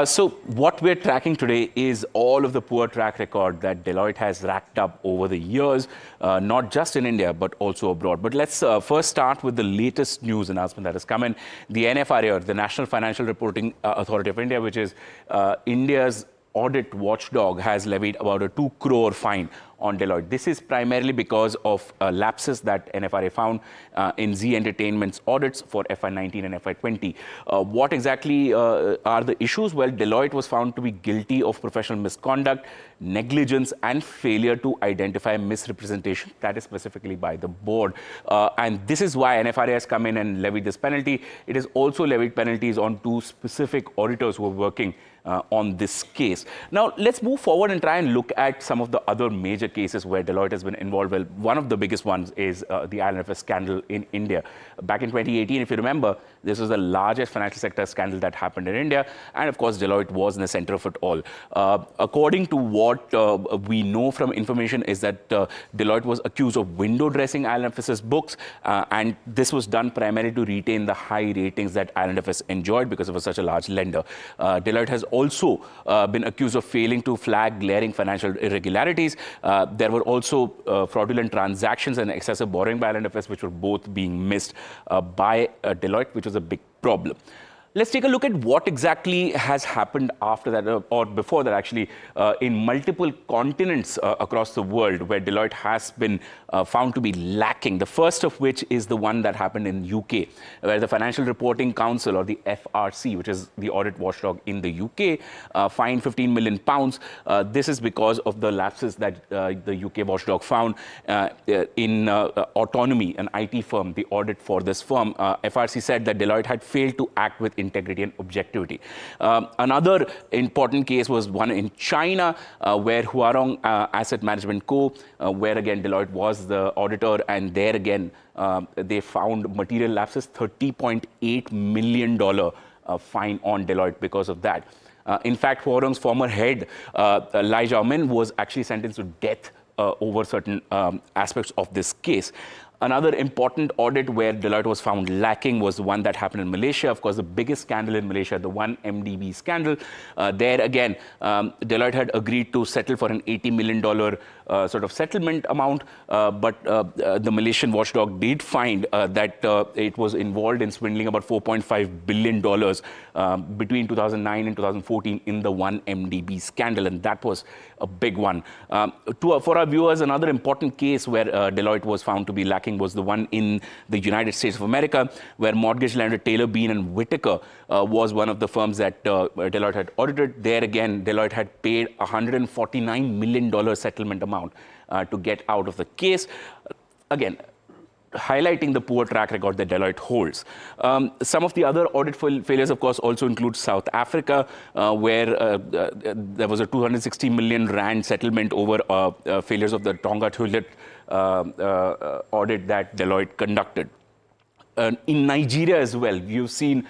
So what we're tracking today is all of the poor track record that Deloitte has racked up over the years, not just in India, but also abroad. But let's first start with the latest news announcement that has come in. The NFRA, or the National Financial Reporting Authority of India, which is India's audit watchdog, has levied about a 2 crore fine on Deloitte. This is primarily because of lapses that NFRA found in Zee Entertainment's audits for FY19 and FY20. What exactly are the issues? Well, Deloitte was found to be guilty of professional misconduct, negligence, and failure to identify misrepresentation, that is specifically by the board. And this is why NFRA has come in and levied this penalty. It has also levied penalties on 2 specific auditors who are working on this case. Now, let's move forward and try and look at some of the other major cases where Deloitte has been involved. Well, one of the biggest ones is the IL&FS scandal in India. Back in 2018, if you remember, this was the largest financial sector scandal that happened in India. And of course, Deloitte was in the center of it all. According to what we know from information is that Deloitte was accused of window dressing IL&FS's books. And this was done primarily to retain the high ratings that IL&FS enjoyed because it was such a large lender. Deloitte has also been accused of failing to flag glaring financial irregularities. There were also fraudulent transactions and excessive borrowing by IL&FS, which were both being missed by Deloitte, which was a big problem. Let's take a look at what exactly has happened after that, or before that actually, in multiple continents across the world where Deloitte has been found to be lacking. The first of which is the one that happened in UK, where the Financial Reporting Council, or the FRC, which is the audit watchdog in the UK, fined £15 million. This is because of the lapses that the UK watchdog found in Autonomy, an IT firm, the audit for this firm. FRC said that Deloitte had failed to act with integrity and objectivity. Another important case was one in China, where Huarong Asset Management Co., where again Deloitte was the auditor, and there again they found material lapses, $30.8 million fine on Deloitte because of that. In fact, Huarong's former head, Lai Zhaomin, was actually sentenced to death over certain aspects of this case. Another important audit where Deloitte was found lacking was the one that happened in Malaysia. Of course, the biggest scandal in Malaysia, the 1MDB scandal. There again, Deloitte had agreed to settle for an $80 million sort of settlement amount, but the Malaysian watchdog did find that it was involved in swindling about $4.5 billion between 2009 and 2014 in the 1MDB scandal, and that was a big one. For our viewers, another important case where Deloitte was found to be lacking was the one in the United States of America, where mortgage lender Taylor, Bean and Whitaker was one of the firms that Deloitte had audited. There again, Deloitte had paid $149 million settlement amount to get out of the case. Again, highlighting the poor track record that Deloitte holds. Some of the other audit failures, of course, also include South Africa, where there was a 260 million rand settlement over failures of the Tonga toilet audit that Deloitte conducted. In Nigeria as well, you've seen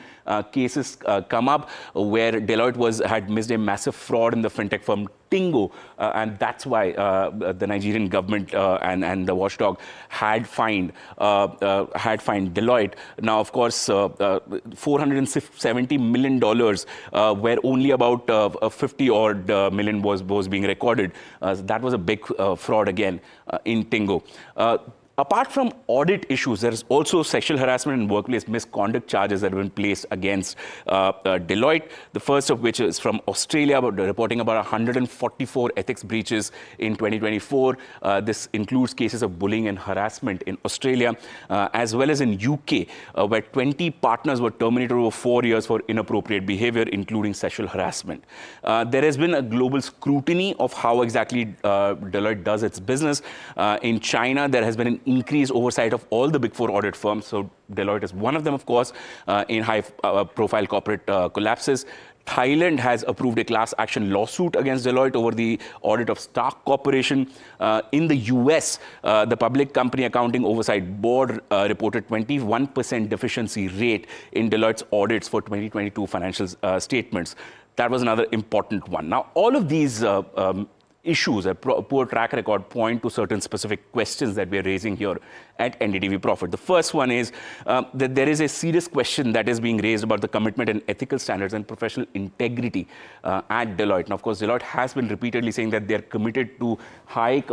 cases come up where Deloitte had missed a massive fraud in the fintech firm Tingo, and that's why the Nigerian government and the watchdog had fined Deloitte. Now, of course, $470 million, where only about 50 odd million was being recorded. That was a big fraud again in Tingo. Apart from audit issues, there is also sexual harassment and workplace misconduct charges that have been placed against Deloitte. The first of which is from Australia, reporting about 144 ethics breaches in 2024. This includes cases of bullying and harassment in Australia, as well as in UK, where 20 partners were terminated over 4 years for inappropriate behavior, including sexual harassment. There has been a global scrutiny of how exactly Deloitte does its business. In China, there has been an increased oversight of all the big 4 audit firms. So Deloitte is one of them, of course, in high-profile corporate collapses. Thailand has approved a class action lawsuit against Deloitte over the audit of Stark Corporation. In the US, the Public Company Accounting Oversight Board reported 21% deficiency rate in Deloitte's audits for 2022 financial statements. That was another important one. Now, all of these issues, a poor track record, point to certain specific questions that we are raising here at NDTV Profit. The first one is that there is a serious question that is being raised about the commitment and ethical standards and professional integrity at Deloitte. Now, of course, Deloitte has been repeatedly saying that they are committed to high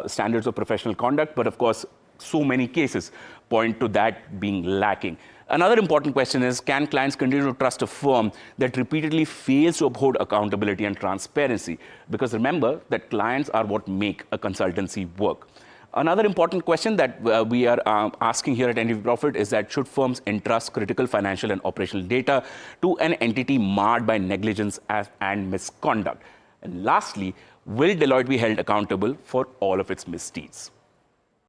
standards of professional conduct, but of course, so many cases point to that being lacking. Another important question is, can clients continue to trust a firm that repeatedly fails to uphold accountability and transparency? Because remember that clients are what make a consultancy work. Another important question that we are asking here at NDTV Profit is that should firms entrust critical financial and operational data to an entity marred by negligence and misconduct? And lastly, will Deloitte be held accountable for all of its misdeeds?